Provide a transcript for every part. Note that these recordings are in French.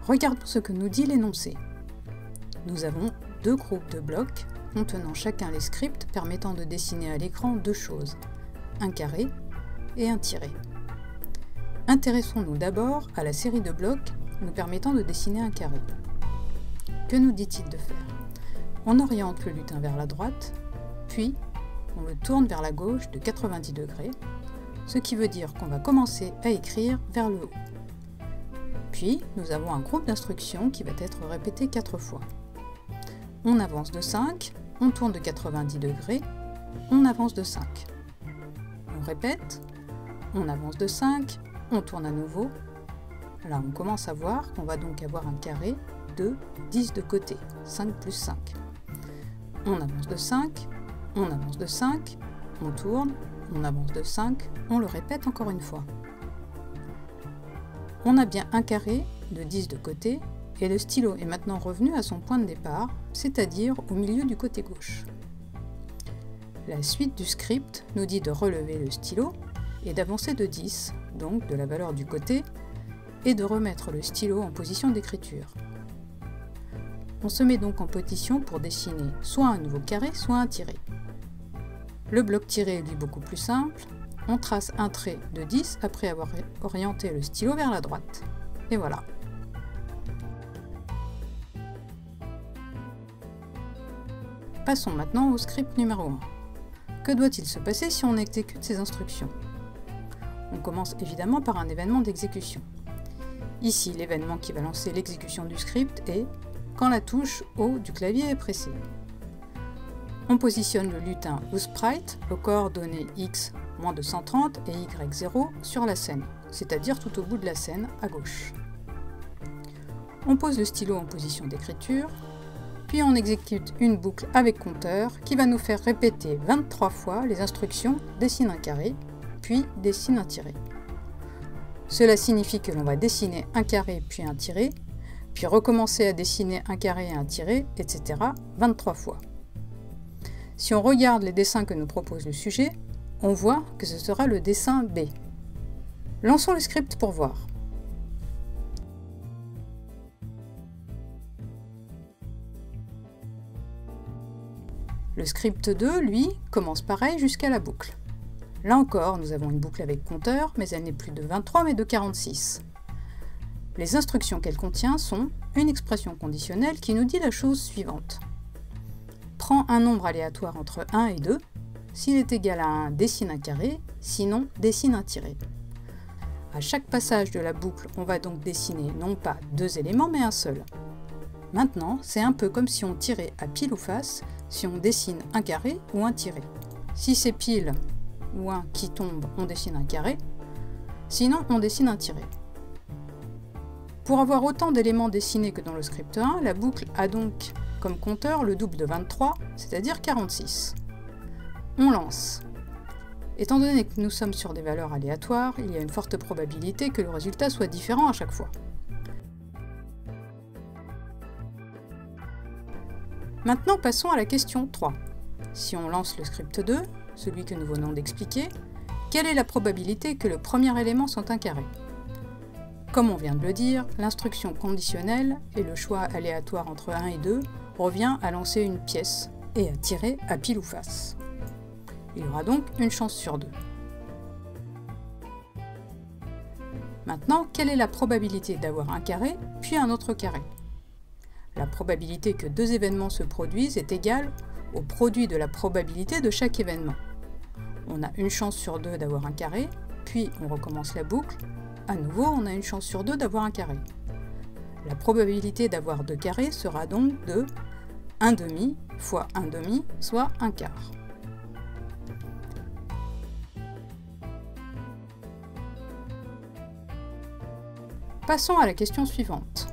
Regardons ce que nous dit l'énoncé. Nous avons deux groupes de blocs contenant chacun les scripts permettant de dessiner à l'écran deux choses, un carré et un tiret. Intéressons-nous d'abord à la série de blocs nous permettant de dessiner un carré. Que nous dit-il de faire? On oriente le lutin vers la droite, puis on le tourne vers la gauche de 90 degrés, ce qui veut dire qu'on va commencer à écrire vers le haut. Puis, nous avons un groupe d'instructions qui va être répété 4 fois. On avance de 5, on tourne de 90 degrés, on avance de 5. On répète, on avance de 5, on tourne à nouveau. Là, on commence à voir qu'on va donc avoir un carré de 10 de côté, 5 plus 5. On avance de 5, on avance de 5, on tourne, on avance de 5, on le répète encore une fois. On a bien un carré de 10 de côté et le stylo est maintenant revenu à son point de départ, c'est-à-dire au milieu du côté gauche. La suite du script nous dit de relever le stylo et d'avancer de 10, donc de la valeur du côté, et de remettre le stylo en position d'écriture. On se met donc en position pour dessiner soit un nouveau carré, soit un tiret. Le bloc tiré est lui beaucoup plus simple. On trace un trait de 10 après avoir orienté le stylo vers la droite. Et voilà. Passons maintenant au script numéro 1. Que doit-il se passer si on exécute ces instructions? On commence évidemment par un événement d'exécution. Ici, l'événement qui va lancer l'exécution du script est quand la touche haut du clavier est pressée. On positionne le lutin ou sprite aux coordonnées x moins de 130 et y0 sur la scène, c'est-à-dire tout au bout de la scène à gauche. On pose le stylo en position d'écriture, puis on exécute une boucle avec compteur qui va nous faire répéter 23 fois les instructions dessine un carré, puis dessine un tiret. Cela signifie que l'on va dessiner un carré puis un tiret, puis recommencer à dessiner un carré et un tiret, etc. 23 fois. Si on regarde les dessins que nous propose le sujet, on voit que ce sera le dessin B. Lançons le script pour voir. Le script 2, lui, commence pareil jusqu'à la boucle. Là encore, nous avons une boucle avec compteur, mais elle n'est plus de 23 mais de 46. Les instructions qu'elle contient sont une expression conditionnelle qui nous dit la chose suivante. Prends un nombre aléatoire entre 1 et 2. S'il est égal à 1, dessine un carré, sinon dessine un tiret. À chaque passage de la boucle, on va donc dessiner non pas deux éléments, mais un seul. Maintenant, c'est un peu comme si on tirait à pile ou face, si on dessine un carré ou un tiret. Si c'est pile ou 1 qui tombe, on dessine un carré, sinon on dessine un tiret. Pour avoir autant d'éléments dessinés que dans le script 1, la boucle a donc comme compteur le double de 23, c'est-à-dire 46. On lance. Étant donné que nous sommes sur des valeurs aléatoires, il y a une forte probabilité que le résultat soit différent à chaque fois. Maintenant, passons à la question 3. Si on lance le script 2, celui que nous venons d'expliquer, quelle est la probabilité que le premier élément soit un carré? Comme on vient de le dire, l'instruction conditionnelle et le choix aléatoire entre 1 et 2 revient à lancer une pièce et à tirer à pile ou face. Il y aura donc une chance sur 2. Maintenant, quelle est la probabilité d'avoir un carré puis un autre carré? La probabilité que deux événements se produisent est égale au produit de la probabilité de chaque événement. On a une chance sur 2 d'avoir un carré, puis on recommence la boucle. À nouveau, on a une chance sur 2 d'avoir un carré. La probabilité d'avoir 2 carrés sera donc de 1/2 fois 1/2, soit 1/4. Passons à la question suivante.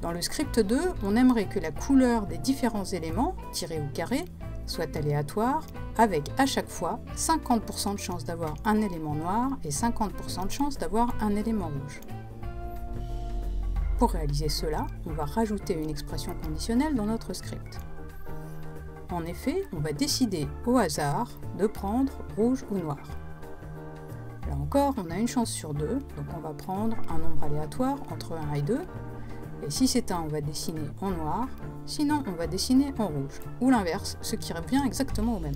Dans le script 2, on aimerait que la couleur des différents éléments, tirés ou carrés, soit aléatoire, avec à chaque fois 50% de chance d'avoir un élément noir et 50% de chance d'avoir un élément rouge. Pour réaliser cela, on va rajouter une expression conditionnelle dans notre script. En effet, on va décider au hasard de prendre rouge ou noir. Là encore, on a une chance sur 2, donc on va prendre un nombre aléatoire entre 1 et 2, Et si c'est 1, on va dessiner en noir, sinon on va dessiner en rouge, ou l'inverse, ce qui revient exactement au même.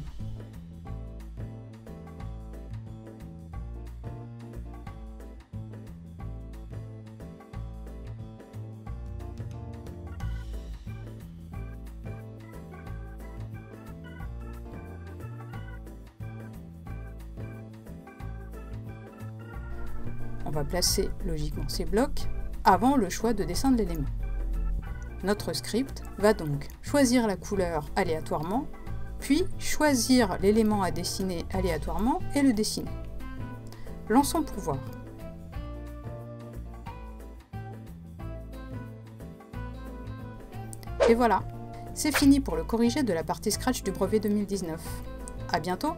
On va placer logiquement ces blocs avant le choix de dessin de l'élément. Notre script va donc choisir la couleur aléatoirement, puis choisir l'élément à dessiner aléatoirement et le dessiner. Lançons pour voir. Et voilà, c'est fini pour le corrigé de la partie Scratch du brevet 2019. À bientôt!